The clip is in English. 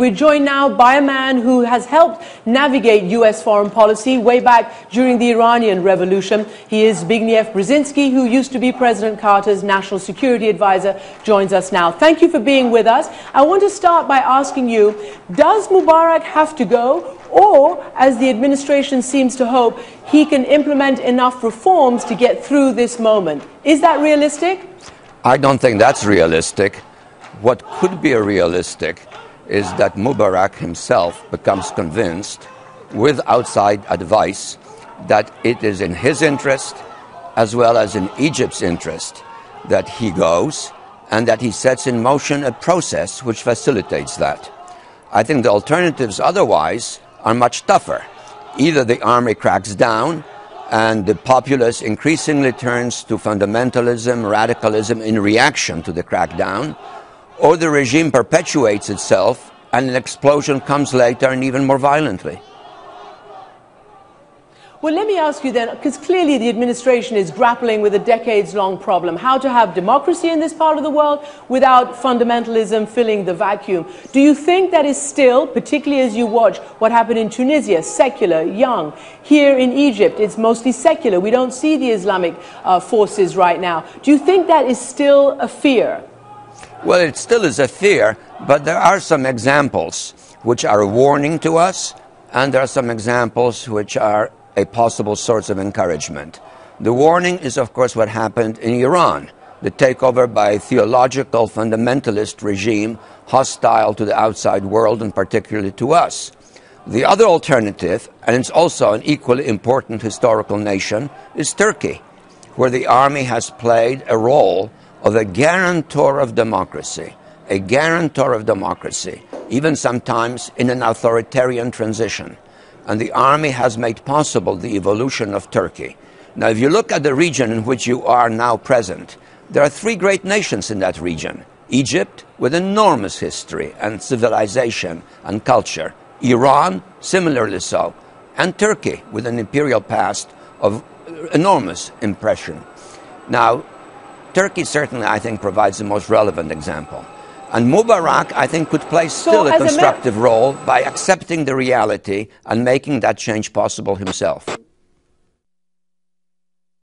We're joined now by a man who has helped navigate U.S. foreign policy way back during the Iranian Revolution. He is Zbigniew Brzezinski, who used to be President Carter's national security advisor, joins us now. Thank you for being with us. I want to start by asking you, does Mubarak have to go? Or, as the administration seems to hope, he can implement enough reforms to get through this moment. Is that realistic? I don't think that's realistic. What could be realistic is that Mubarak himself becomes convinced, with outside advice, that it is in his interest, as well as in Egypt's interest, that he goes and that he sets in motion a process which facilitates that. I think the alternatives otherwise are much tougher. Either the army cracks down and the populace increasingly turns to fundamentalism, radicalism in reaction to the crackdown, or the regime perpetuates itself and an explosion comes later and even more violently. Well, let me ask you then, because clearly the administration is grappling with a decades-long problem, how to have democracy in this part of the world without fundamentalism filling the vacuum. Do you think that is still, particularly as you watch what happened in Tunisia, secular, young? Here in Egypt, it's mostly secular. We don't see the Islamic forces right now. Do you think that is still a fear? Well, it still is a fear, but there are some examples which are a warning to us, and there are some examples which are a possible source of encouragement. The warning is, of course, what happened in Iran, the takeover by a theological fundamentalist regime hostile to the outside world and particularly to us. The other alternative, and it's also an equally important historical nation, is Turkey, where the army has played a role of a guarantor of democracy, even sometimes in an authoritarian transition. And the army has made possible the evolution of Turkey. Now, if you look at the region in which you are now present, there are three great nations in that region. Egypt, with enormous history and civilization and culture. Iran, similarly so. And Turkey, with an imperial past of enormous impression. Now, Turkey certainly, I think, provides the most relevant example. And Mubarak, I think, could play still a constructive role by accepting the reality and making that change possible himself.